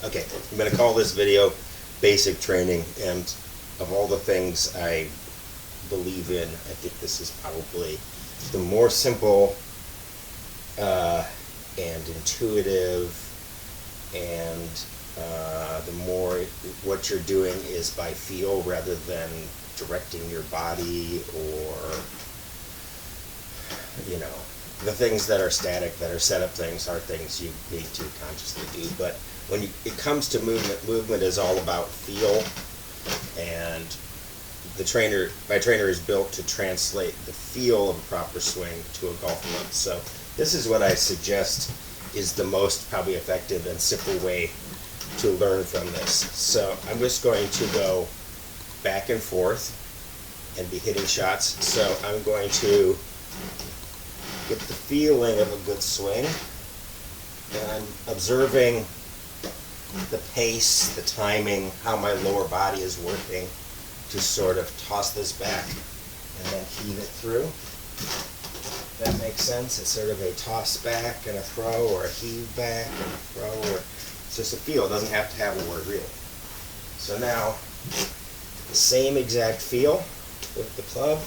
Okay, I'm going to call this video basic training, and of all the things I believe in, I think this is probably the more simple and intuitive, and the more what you're doing is by feel rather than directing your body, or the things that are static, that are set up things, are things you need to consciously do. But when it comes to movement is all about feel, and my trainer is built to translate the feel of a proper swing to a golf club. So this is what I suggest is the most probably effective and simple way to learn from this. So I'm just going to go back and forth and be hitting shots. So I'm going to get the feeling of a good swing, and I'm observing the pace, the timing, how my lower body is working to sort of toss this back and then heave it through. That makes sense? It's sort of a toss back and a throw, or a heave back and a throw, or it's just a feel. It doesn't have to have a word really. So now, the same exact feel with the club,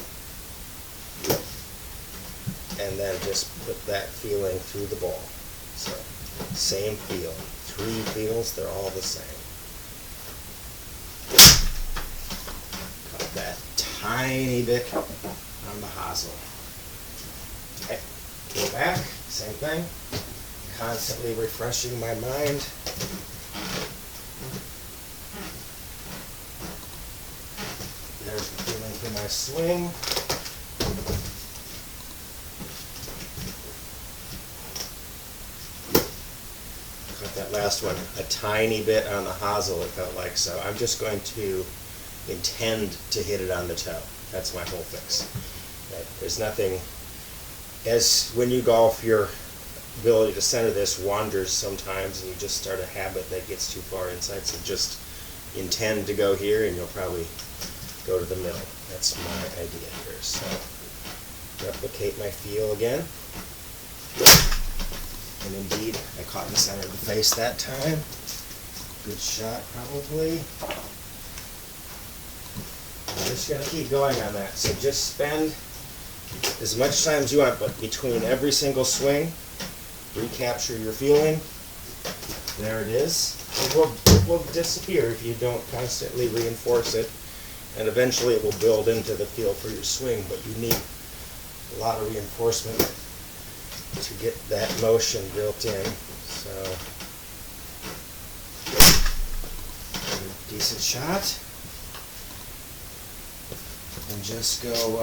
and then just put that feeling through the ball. So, same feel. 3 feels, they're all the same. Cut that tiny bit on the hosel. Okay, go back, same thing. Constantly refreshing my mind. There's the feeling for my swing. Cut that last one a tiny bit on the hosel, it felt like. So I'm just going to intend to hit it on the toe. That's my whole fix. Right? There's nothing, as when you golf, your ability to center this wanders sometimes, and you just start a habit that gets too far inside. So just intend to go here, and you'll probably go to the middle. That's my idea here. So replicate my feel again. And indeed, I caught in the center of the face that time. Good shot, probably. I'm just going to keep going on that. So just spend as much time as you want, but between every single swing, recapture your feeling. There it is. It will disappear if you don't constantly reinforce it, and eventually it will build into the feel for your swing, but you need a lot of reinforcement to get that motion built in. So, decent shot, and just go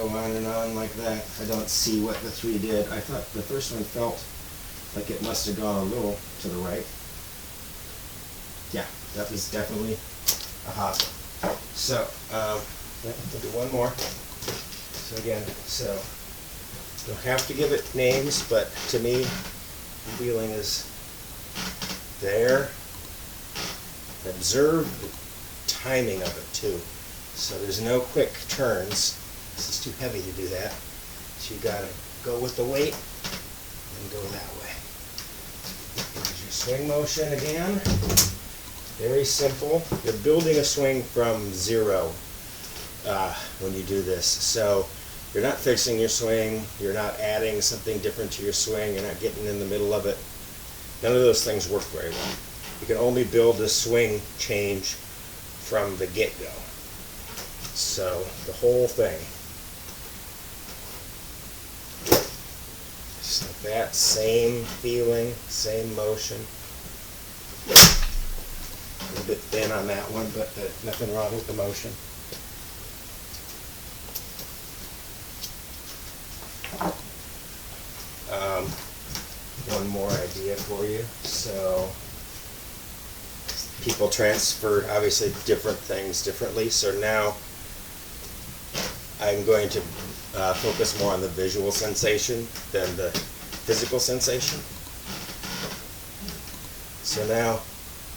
on and on like that. I don't see what the 3 did. I thought the first one felt like it must have gone a little to the right. Yeah, that was definitely a hosel. So, we'll do one more. So again, you don't have to give it names, but to me, the feeling is there. Observe the timing of it too. So there's no quick turns. This is too heavy to do that. So you gotta go with the weight and go that way. Here's your swing motion again. Very simple. You're building a swing from zero when you do this. So you're not fixing your swing, you're not adding something different to your swing, you're not getting in the middle of it. None of those things work very well. You can only build a swing change from the get-go. So the whole thing. Just like that, same feeling, same motion. A little bit thin on that one, but nothing wrong with the motion. One more idea for you. So people transfer obviously different things differently. So now I'm going to focus more on the visual sensation than the physical sensation. So now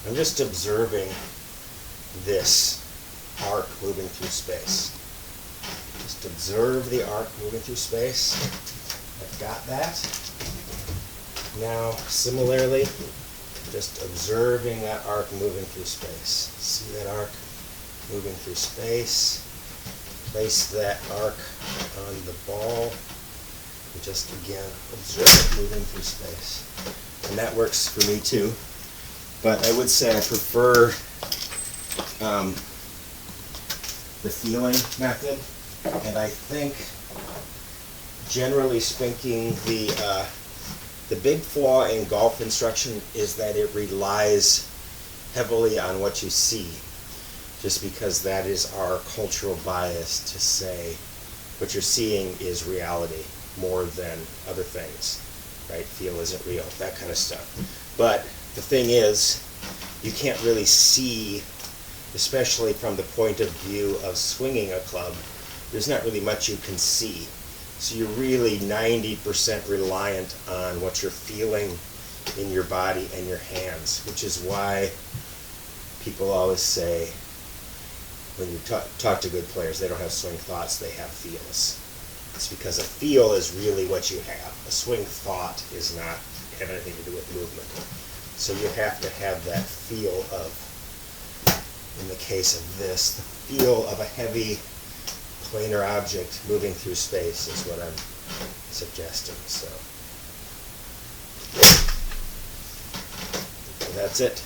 I'm just observing this arc moving through space. Just observe the arc moving through space. I've got that. Now, similarly, just observing that arc moving through space. See that arc moving through space. Place that arc on the ball. And just again, observe it moving through space. And that works for me too. But I would say I prefer the feeling method. And I think, generally speaking, the big flaw in golf instruction is that it relies heavily on what you see, just because that is our cultural bias to say what you're seeing is reality more than other things, right? Feel isn't real, that kind of stuff. But the thing is, you can't really see, especially from the point of view of swinging a club, there's not really much you can see. So you're really 90% reliant on what you're feeling in your body and your hands, which is why people always say, when you talk to good players, they don't have swing thoughts, they have feels. It's because a feel is really what you have. A swing thought is not have anything to do with movement. So you have to have that feel of, in the case of this, the feel of a heavy planar object moving through space is what I'm suggesting. So that's it.